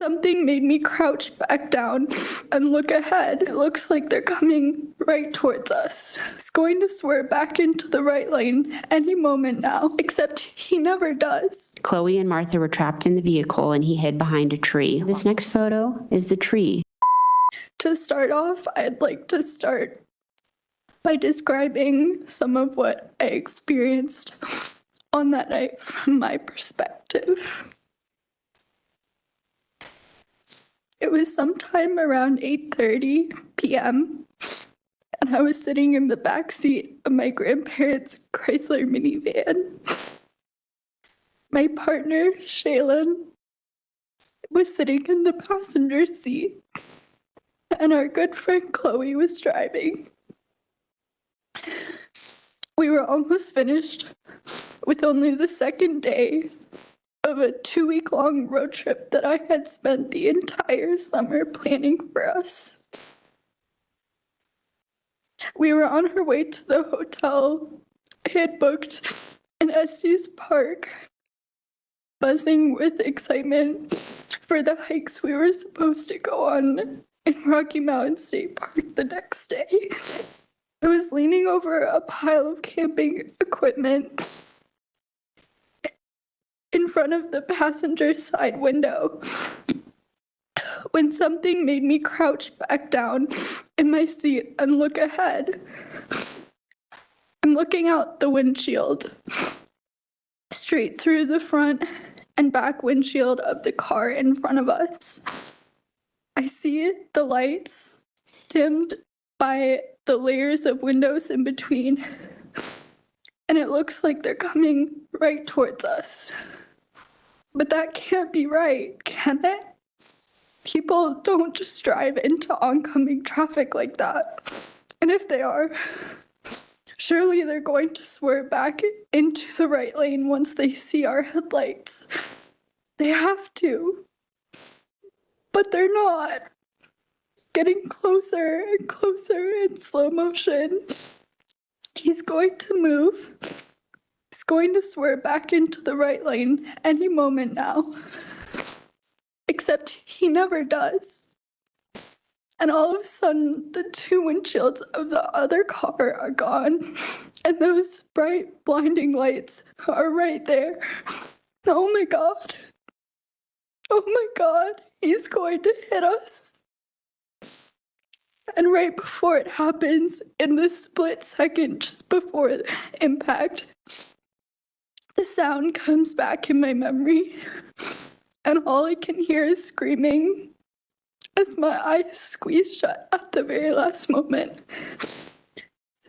Something made me crouch back down and look ahead. It looks like they're coming right towards us. He's going to swerve back into the right lane any moment now, except he never does. Chloe and Martha were trapped in the vehicle and he hid behind a tree. This next photo is the tree. To start off, I'd like to start by describing some of what I experienced on that night from my perspective. It was sometime around 8:30 p.m. and I was sitting in the back seat of my grandparents' Chrysler minivan. My partner, Shaylin, was sitting in the passenger seat, and our good friend Chloe was driving. We were almost finished with only the second day of a 2-week-long road trip that I had spent the entire summer planning for us. We were on our way to the hotel I had booked in Estes Park, buzzing with excitement for the hikes we were supposed to go on in Rocky Mountain State Park the next day. I was leaning over a pile of camping equipment in front of the passenger side window when something made me crouch back down in my seat and look ahead. I'm looking out the windshield, straight through the front and back windshield of the car in front of us. I see the lights dimmed by the layers of windows in between, and it looks like they're coming right towards us. But that can't be right, can it? People don't just drive into oncoming traffic like that. And if they are, surely they're going to swerve back into the right lane once they see our headlights. They have to. But they're not. Getting closer and closer in slow motion. He's going to move. He's going to swerve back into the right lane any moment now. Except he never does. And all of a sudden, the 2 windshields of the other car are gone. And those bright, blinding lights are right there. Oh my God. Oh my God. He's going to hit us. And right before it happens, in this split second just before impact, the sound comes back in my memory, and all I can hear is screaming as my eyes squeeze shut at the very last moment.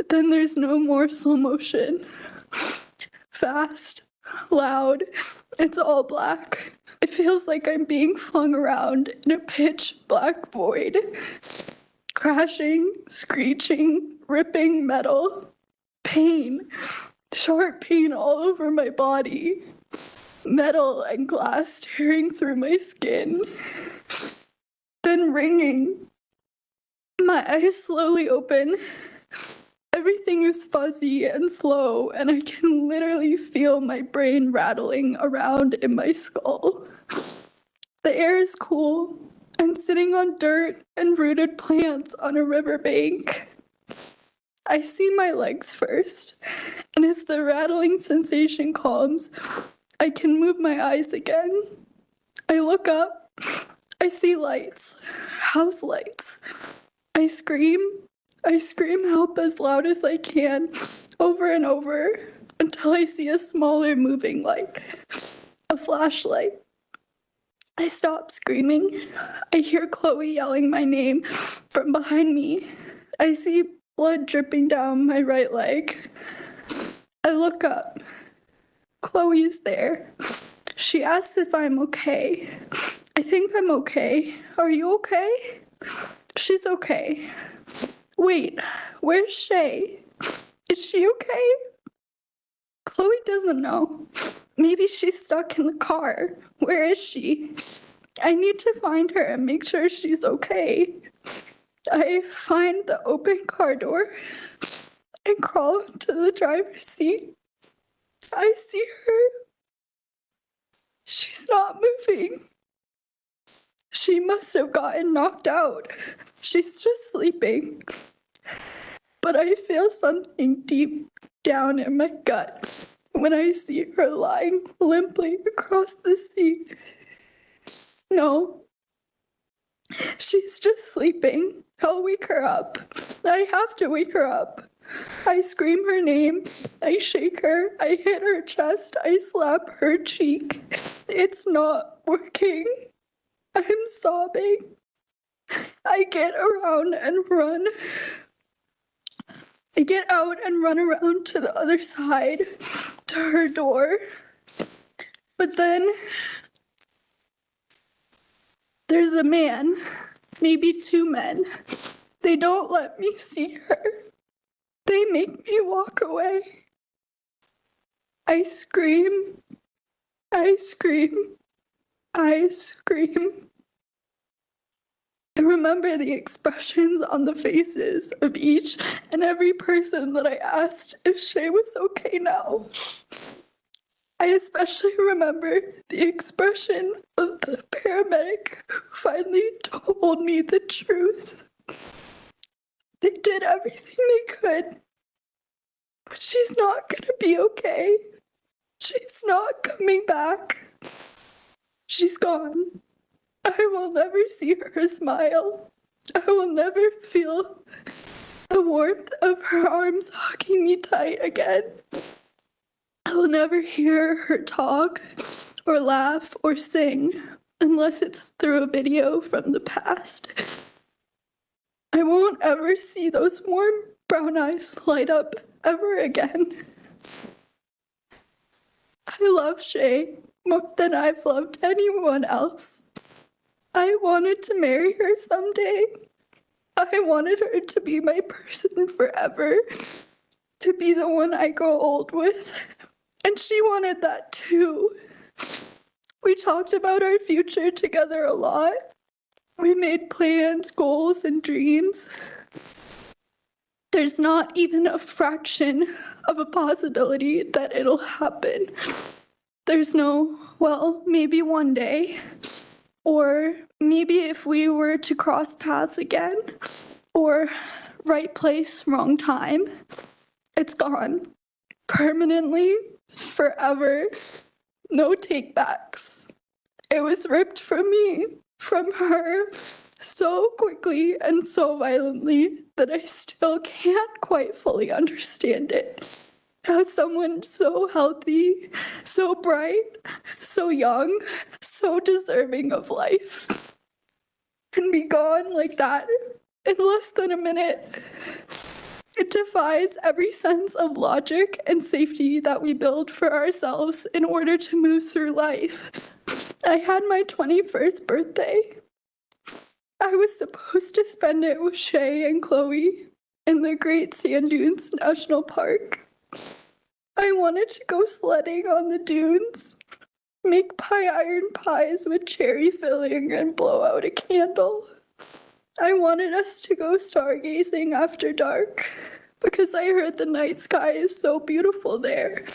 Then there's no more slow motion. Fast, loud, it's all black. It feels like I'm being flung around in a pitch black void. Crashing, screeching, ripping metal, pain, sharp pain all over my body, metal and glass tearing through my skin, then ringing. My eyes slowly open. Everything is fuzzy and slow, and I can literally feel my brain rattling around in my skull. The air is cool. I'm sitting on dirt and rooted plants on a riverbank. I see my legs first, and as the rattling sensation calms, I can move my eyes again. I look up, I see lights, house lights. I scream help as loud as I can, over and over, until I see a smaller moving light, a flashlight. I stop screaming. I hear Chloe yelling my name from behind me. I see blood dripping down my right leg. I look up. Chloe's there. She asks if I'm okay. I think I'm okay. Are you okay? She's okay. Wait, where's Shay? Is she okay? Chloe doesn't know. Maybe she's stuck in the car. Where is she? I need to find her and make sure she's okay. I find the open car door and crawl to the driver's seat. I see her. She's not moving. She must have gotten knocked out. She's just sleeping. But I feel something deep down in my gut when I see her lying limply across the seat. No, she's just sleeping. I'll wake her up. I have to wake her up. I scream her name. I shake her. I hit her chest. I slap her cheek. It's not working. I'm sobbing. I get around and run. I get out and run around to the other side, to her door. But then there's a man, maybe two men. They don't let me see her. They make me walk away. I scream. I scream. I scream. I remember the expressions on the faces of each and every person that I asked if Shay was okay now. I especially remember the expression of the paramedic who finally told me the truth. They did everything they could, but she's not gonna be okay. She's not coming back. She's gone. I will never see her smile. I will never feel the warmth of her arms hugging me tight again. I will never hear her talk or laugh or sing unless it's through a video from the past. I won't ever see those warm brown eyes light up ever again. I love Shay more than I've loved anyone else. I wanted to marry her someday. I wanted her to be my person forever, to be the one I grow old with. And she wanted that too. We talked about our future together a lot. We made plans, goals, and dreams. There's not even a fraction of a possibility that it'll happen. There's no, well, maybe one day. Or maybe if we were to cross paths again, or right place, wrong time, it's gone. Permanently, forever, no takebacks. It was ripped from me, from her, so quickly and so violently that I still can't quite fully understand it. How someone so healthy, so bright, so young, so deserving of life can be gone like that in less than a minute. It defies every sense of logic and safety that we build for ourselves in order to move through life. I had my 21st birthday. I was supposed to spend it with Shay and Chloe in the Great Sand Dunes National Park. I wanted to go sledding on the dunes, make pie iron pies with cherry filling, and blow out a candle. I wanted us to go stargazing after dark because I heard the night sky is so beautiful there.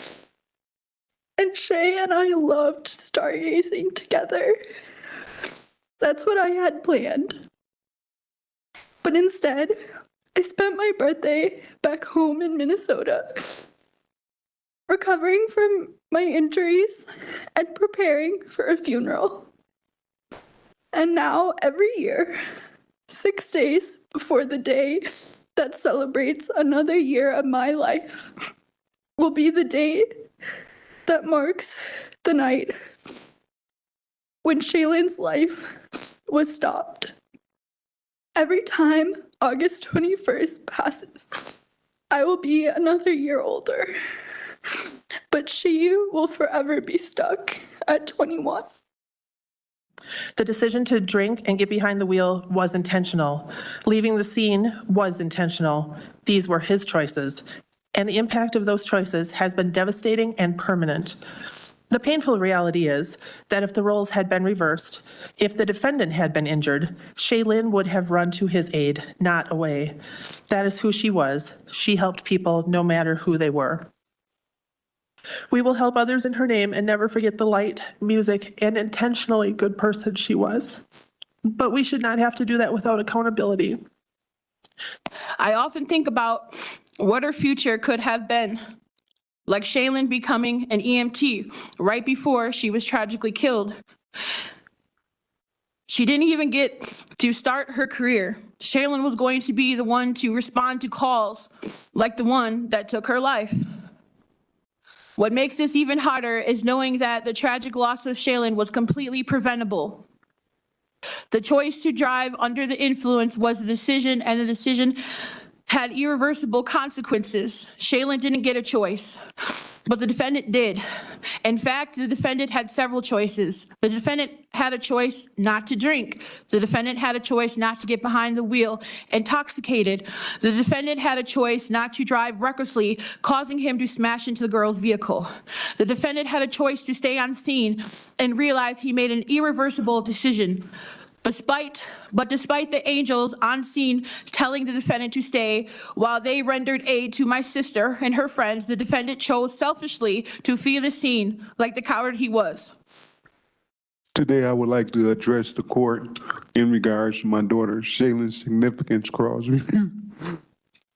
And Shay and I loved stargazing together. That's what I had planned. But instead, I spent my birthday back home in Minnesota, recovering from my injuries and preparing for a funeral. And now, every year, 6 days before the day that celebrates another year of my life, will be the day that marks the night when Shaylin's life was stopped. Every time August 21st passes, I will be another year older, but she will forever be stuck at 21. The decision to drink and get behind the wheel was intentional. Leaving the scene was intentional. These were his choices, and the impact of those choices has been devastating and permanent. The painful reality is that if the roles had been reversed, if the defendant had been injured, Shaylin would have run to his aid, not away. That is who she was. She helped people no matter who they were. We will help others in her name and never forget the light, music, and intentionally good person she was. but we should not have to do that without accountability. I often think about what her future could have been, like Shaylin becoming an EMT right before she was tragically killed. She didn't even get to start her career. Shaylin was going to be the one to respond to calls like the one that took her life. What makes this even harder is knowing that the tragic loss of Shaylin was completely preventable. The choice to drive under the influence was a decision, and the decision had irreversible consequences. Shaylin didn't get a choice, but the defendant did. In fact, the defendant had several choices. The defendant had a choice not to drink. The defendant had a choice not to get behind the wheel intoxicated. The defendant had a choice not to drive recklessly, causing him to smash into the girl's vehicle. The defendant had a choice to stay on scene and realize he made an irreversible decision. But despite the angels on scene telling the defendant to stay while they rendered aid to my sister and her friends, the defendant chose selfishly to flee the scene like the coward he was. Today, I would like to address the court in regards to my daughter, Shaylin Significance Crosby.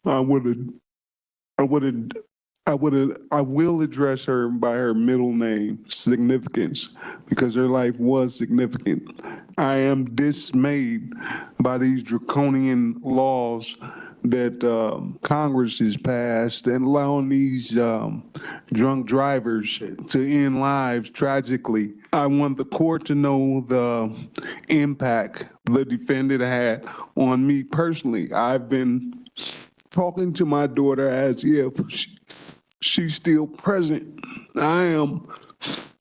I will address her by her middle name, Significance, because her life was significant. I am dismayed by these draconian laws that Congress has passed and allowing these drunk drivers to end lives tragically. I want the court to know the impact the defendant had on me personally. I've been talking to my daughter as if she's still present. I am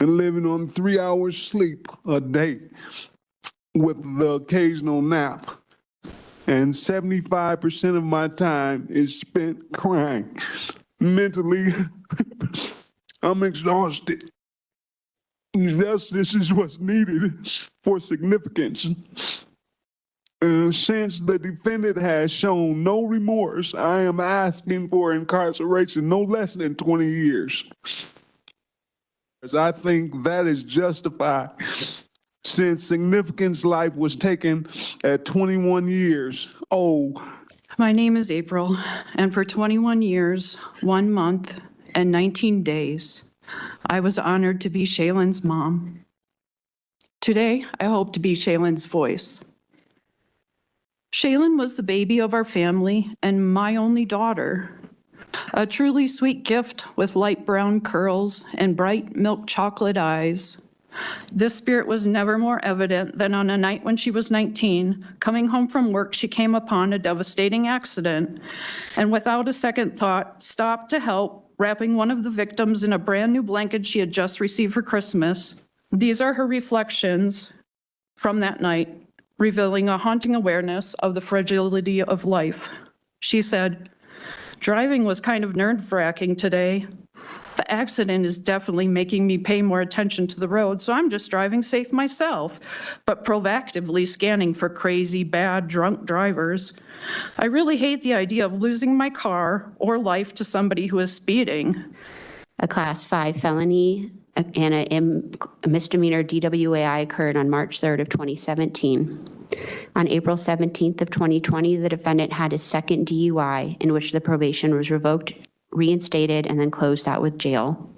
living on 3 hours sleep a day with the occasional nap. And 75% of my time is spent crying. Mentally, I'm exhausted. This is what's needed for significance. Since the defendant has shown no remorse, I am asking for incarceration no less than 20 years. I think that is justified since Significance life was taken at 21 years old. My name is April, and for 21 years, 1 month, and 19 days, I was honored to be Shaylin's mom. Today, I hope to be Shaylin's voice. Shaylin was the baby of our family and my only daughter. A truly sweet gift with light brown curls and bright milk chocolate eyes. This spirit was never more evident than on a night when she was 19. Coming home from work, she came upon a devastating accident and without a second thought, stopped to help, wrapping one of the victims in a brand new blanket she had just received for Christmas. These are her reflections from that night, revealing a haunting awareness of the fragility of life. She said, "Driving was kind of nerve-wracking today. The accident is definitely making me pay more attention to the road, so I'm just driving safe myself, but proactively scanning for crazy, bad, drunk drivers. I really hate the idea of losing my car or life to somebody who is speeding." A Class 5 felony and a misdemeanor DWI occurred on March 3rd of 2017. On April 17th of 2020, the defendant had his second DUI in which the probation was revoked, reinstated, and then closed out with jail.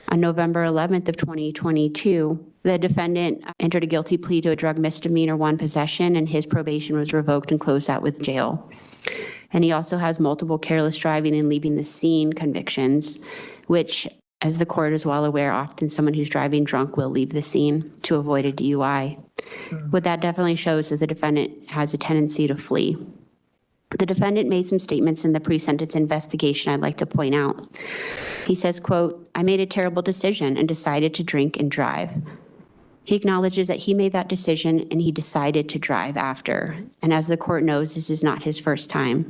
On November 11th of 2022, the defendant entered a guilty plea to a drug misdemeanor 1 possession, and his probation was revoked and closed out with jail. And he also has multiple careless driving and leaving the scene convictions, which, as the court is well aware, often someone who's driving drunk will leave the scene to avoid a DUI. What that definitely shows is the defendant has a tendency to flee. The defendant made some statements in the pre-sentence investigation I'd like to point out. He says, quote, "I made a terrible decision and decided to drink and drive." He acknowledges that he made that decision and he decided to drive after. And as the court knows, this is not his first time.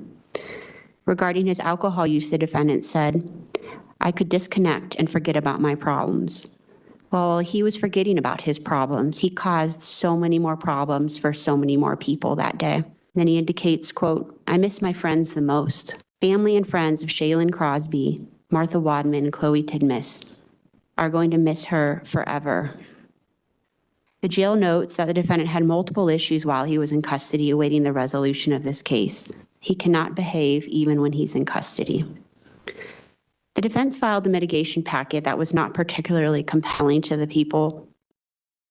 Regarding his alcohol use, the defendant said, "I could disconnect and forget about my problems." Well, he was forgetting about his problems. He caused so many more problems for so many more people that day. Then he indicates, quote, "I miss my friends the most. Family and friends of Shaylin Crosby, Martha Wadman, and Chloe Tidmus are going to miss her forever." The jail notes that the defendant had multiple issues while he was in custody awaiting the resolution of this case. He cannot behave even when he's in custody. The defense filed a mitigation packet that was not particularly compelling to the people.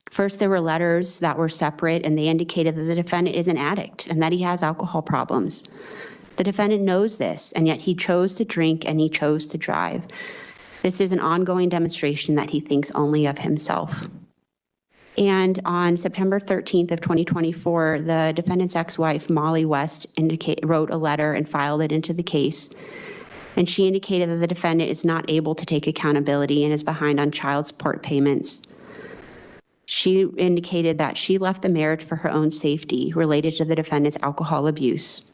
First, there were letters that were separate, and they indicated that the defendant is an addict and that he has alcohol problems. The defendant knows this, and yet he chose to drink and he chose to drive. This is an ongoing demonstration that he thinks only of himself. And on September 13th of 2024, the defendant's ex-wife, Molly West, wrote a letter and filed it into the case. And she indicated that the defendant is not able to take accountability and is behind on child support payments. She indicated that she left the marriage for her own safety related to the defendant's alcohol abuse,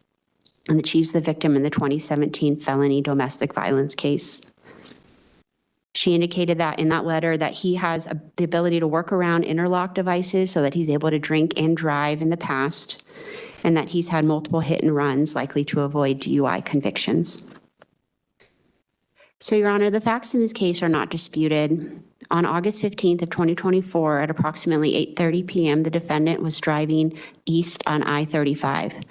and that she's the victim in the 2017 felony domestic violence case. She indicated that in that letter that he has the ability to work around interlock devices so that he's able to drink and drive in the past, and that he's had multiple hit and runs likely to avoid DUI convictions. So, Your Honor, the facts in this case are not disputed. On August 15th of 2024 at approximately 8:30 p.m., the defendant was driving east on I-35.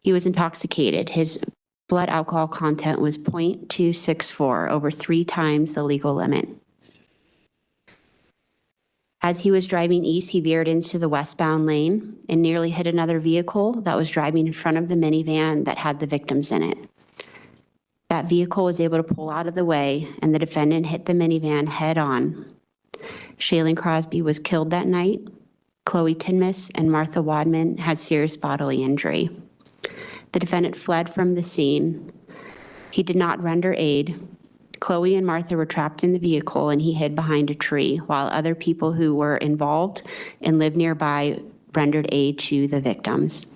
He was intoxicated. His blood alcohol content was 0.264, over 3 times the legal limit. As he was driving east, he veered into the westbound lane and nearly hit another vehicle that was driving in front of the minivan that had the victims in it. That vehicle was able to pull out of the way, and the defendant hit the minivan head on. Shaylin Crosby was killed that night. Chloe Tinmas and Martha Wadman had serious bodily injury. The defendant fled from the scene. He did not render aid. Chloe and Martha were trapped in the vehicle, and he hid behind a tree, while other people who were involved and lived nearby rendered aid to the victims.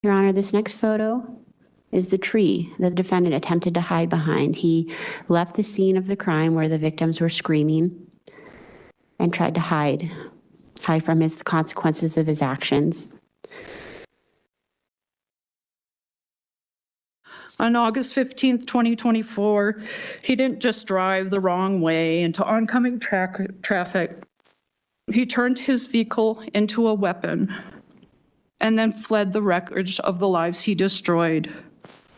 Your Honor, this next photo is the tree that the defendant attempted to hide behind. He left the scene of the crime where the victims were screaming and tried to hide from the consequences of his actions. On August 15th, 2024, he didn't just drive the wrong way into oncoming traffic. He turned his vehicle into a weapon and then fled the wreckage of the lives he destroyed.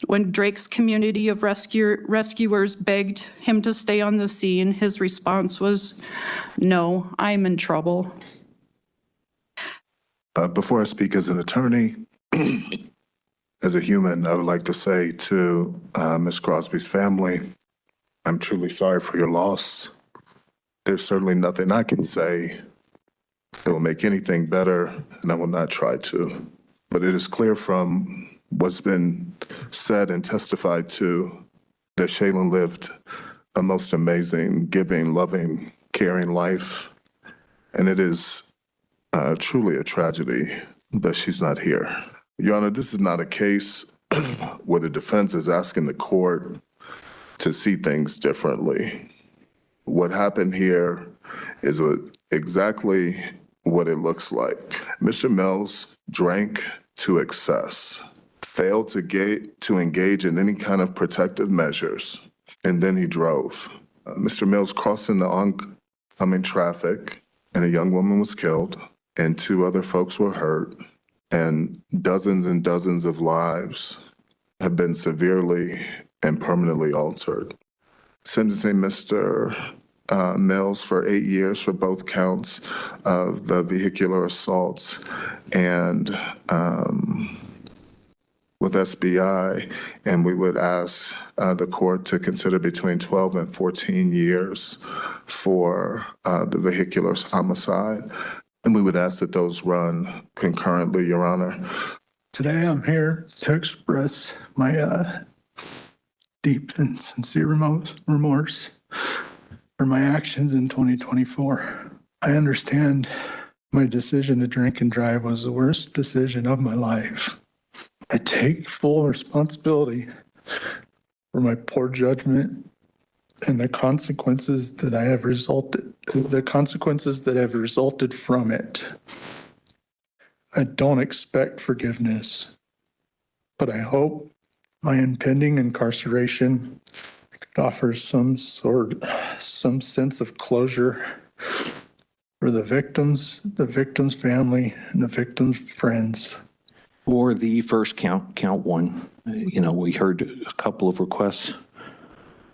When Drake's community of rescuers begged him to stay on the scene, his response was, "No, I'm in trouble." Before I speak as an attorney, as a human, I would like to say to Ms. Crosby's family, I'm truly sorry for your loss. There's certainly nothing I can say that will make anything better, and I will not try to. But it is clear from what's been said and testified to that Shaylin lived a most amazing, giving, loving, caring life. And it is truly a tragedy that she's not here. Your Honor, this is not a case where the defense is asking the court to see things differently. What happened here is exactly what it looks like. Mr. Mills drank to excess, failed to engage in any kind of protective measures, and then he drove. Mr. Mills crossed into oncoming traffic, and a young woman was killed, and 2 other folks were hurt, and dozens of lives have been severely and permanently altered. Sentencing Mr. Mills for 8 years for both counts of the vehicular assaults and with SBI, and we would ask the court to consider between 12 and 14 years for the vehicular homicide. And we would ask that those run concurrently, Your Honor. Today I'm here to express my deep and sincere remorse for my actions in 2024. I understand my decision to drink and drive was the worst decision of my life. I take full responsibility for my poor judgment and the consequences that have resulted from it. I don't expect forgiveness, but I hope my impending incarceration could offer some sense of closure for the victim's family, and the victim's friends. For the first count one, we heard a couple of requests,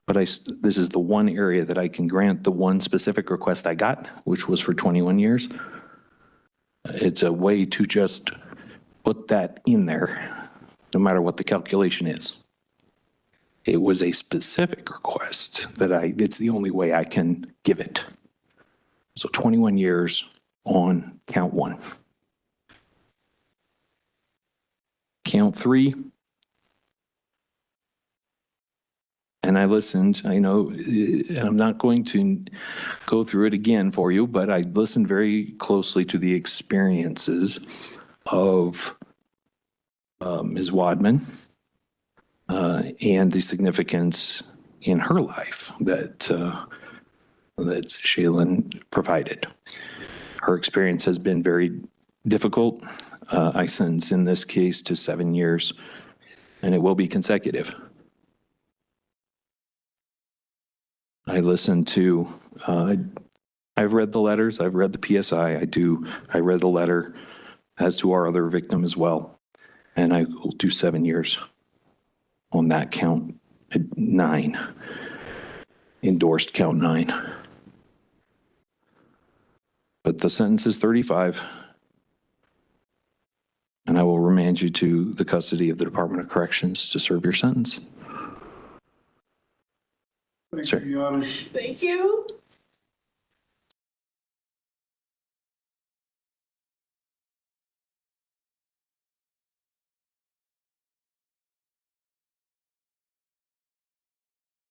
but this is the one area that I can grant the one specific request I got, which was for 21 years. It's a way to just put that in there, no matter what the calculation is. It was a specific request that it's the only way I can give it. So 21 years on count one. Count three. And I listened, I know, and I'm not going to go through it again for you, but I listened very closely to the experiences of Ms. Wadman and the significance in her life that Shaylin provided. Her experience has been very difficult. I sentence in this case to 7 years, and it will be consecutive. I listened to, I've read the letters, I've read the PSI, I read the letter as to our other victim as well, and I will do 7 years on that count, 9, endorsed count 9. But the sentence is 35, and I will remand you to the custody of the Department of Corrections to serve your sentence. Thank Sure. you, Your Honor. Thank you.